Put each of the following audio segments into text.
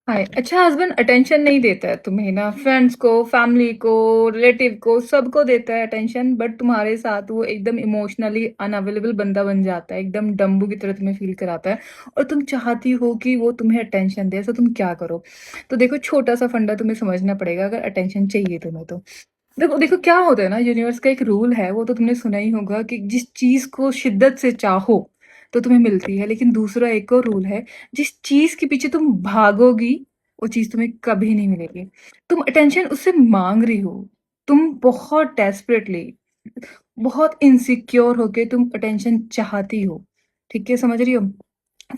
हाय। अच्छा, husband attention नहीं देता है तुम्हें ना, फ्रेंड्स को, फैमिली को, रिलेटिव को, सबको देता है अटेंशन, बट तुम्हारे साथ वो एकदम इमोशनली अनअवेलेबल बंदा बन जाता है, एकदम डम्बू की तरह तुम्हें फील कराता है। और तुम चाहती हो कि वो तुम्हें अटेंशन दे, तो तुम क्या करो? तो देखो, छोटा सा फंडा तुम्हें समझना पड़ेगा अगर अटेंशन चाहिए तुम्हें तो। देखो देखो क्या होता है ना, यूनिवर्स का एक रूल है, वो तो तुमने सुना ही होगा कि जिस चीज को शिद्दत से चाहो तो तुम्हें मिलती है, लेकिन दूसरा एक और रूल है, जिस चीज के पीछे तुम भागोगी वो चीज तुम्हें कभी नहीं मिलेगी। तुम अटेंशन उससे मांग रही हो, तुम बहुत डेस्परेटली, बहुत इनसिक्योर होके तुम अटेंशन चाहती हो। ठीक है, समझ रही हो?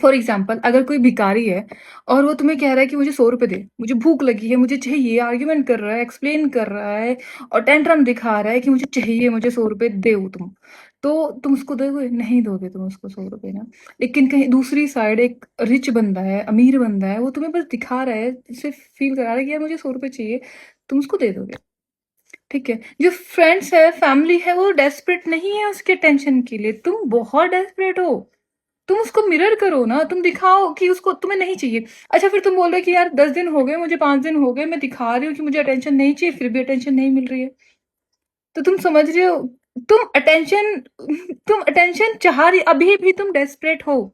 फॉर एग्जाम्पल, अगर कोई भिखारी है और वो तुम्हें कह रहा है कि मुझे 100 रुपए दे, मुझे भूख लगी है, मुझे चाहिए, आर्ग्यूमेंट कर रहा है, एक्सप्लेन कर रहा है और टेंट्रम दिखा रहा है कि मुझे चाहिए, मुझे 100 रुपए दे तुम, तो तुम उसको दोगे? नहीं दोगे तुम उसको 100 रुपए ना। लेकिन कहीं दूसरी साइड एक रिच बंदा है, अमीर बंदा है, वो तुम्हें बस दिखा रहा है, सिर्फ फील करा रहा है कि यार मुझे 100 रुपए चाहिए, तुम उसको दे दोगे। ठीक है, जो फ्रेंड्स है, फैमिली है, वो डेस्परेट नहीं है उसके टेंशन के लिए, तुम बहुत डेस्परेट हो। तुम उसको मिरर करो ना, तुम दिखाओ कि उसको तुम्हें नहीं चाहिए। अच्छा, फिर तुम बोल रहे हो कि यार 10 दिन हो गए, मुझे 5 दिन हो गए, मैं दिखा रही हूँ कि मुझे अटेंशन नहीं चाहिए, फिर भी अटेंशन नहीं मिल रही है। तो तुम समझ रहे हो? तुम अटेंशन तुम अटेंशन चाह रही, अभी भी तुम डेस्परेट हो।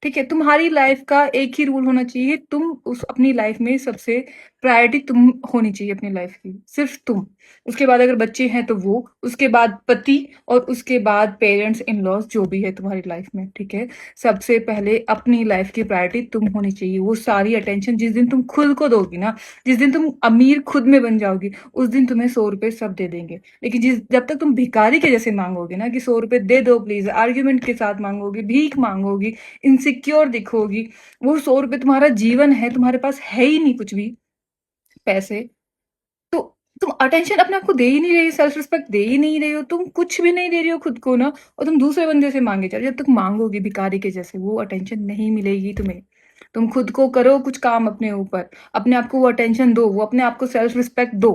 ठीक है, तुम्हारी लाइफ का एक ही रूल होना चाहिए, तुम उस अपनी लाइफ में सबसे प्रायोरिटी तुम होनी चाहिए अपनी लाइफ की, सिर्फ तुम। उसके बाद अगर बच्चे हैं तो वो, उसके बाद पति, और उसके बाद पेरेंट्स, इन लॉज, जो भी है तुम्हारी लाइफ में। ठीक है, सबसे पहले अपनी लाइफ की प्रायोरिटी तुम होनी चाहिए। वो सारी अटेंशन जिस दिन तुम खुद को दोगी ना, जिस दिन तुम अमीर खुद में बन जाओगी, उस दिन तुम्हें 100 रुपए सब दे देंगे। लेकिन जब तक तुम भिखारी के जैसे मांगोगे ना कि 100 रुपए दे दो प्लीज, आर्ग्यूमेंट के साथ मांगोगी, भीख मांगोगी, इनसिक्योर दिखोगी, वो 100 रुपए तुम्हारा जीवन है, तुम्हारे पास है ही नहीं कुछ भी पैसे, तो तुम अटेंशन अपने आप को दे ही नहीं रही, सेल्फ रिस्पेक्ट दे ही नहीं रही हो, तुम कुछ भी नहीं दे रही हो खुद को ना, और तुम दूसरे बंदे से मांगे जा रहे हो। जब तक मांगोगी भिखारी के जैसे, वो अटेंशन नहीं मिलेगी तुम्हें। तुम खुद को करो कुछ काम अपने ऊपर, अपने आप को वो अटेंशन दो, वो अपने आप को सेल्फ रिस्पेक्ट दो।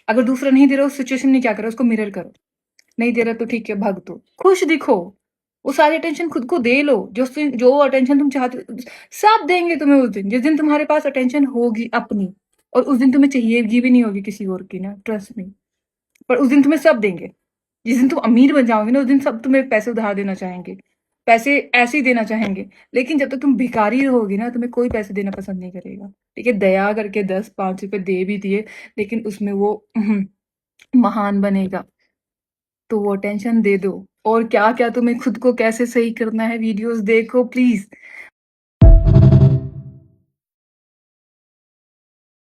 अगर दूसरा नहीं दे रहा, उस सिचुएशन में क्या करो, उसको मिरर करो। नहीं दे रहा तो ठीक है, भग दो, खुश दिखो, वो सारी अटेंशन खुद को दे लो, जो अटेंशन तुम चाहते हो, सब देंगे तुम्हें उस दिन, जिस दिन तुम्हारे पास अटेंशन होगी अपनी। और उस दिन तुम्हें चाहिएगी भी नहीं होगी किसी और की ना, ट्रस्ट मी। पर उस दिन तुम्हें सब देंगे। जिस दिन तुम अमीर बन जाओगे ना, उस दिन सब तुम्हें पैसे उधार देना चाहेंगे, पैसे ऐसे ही देना चाहेंगे। लेकिन जब तक तुम भिखारी रहोगी ना, तुम्हें कोई पैसे देना पसंद नहीं करेगा। ठीक है, दया करके 10-5 रुपए दे भी दिए, लेकिन उसमें वो महान बनेगा। तो वो टेंशन दे दो। और क्या क्या तुम्हें खुद को कैसे सही करना है, वीडियोस देखो प्लीज।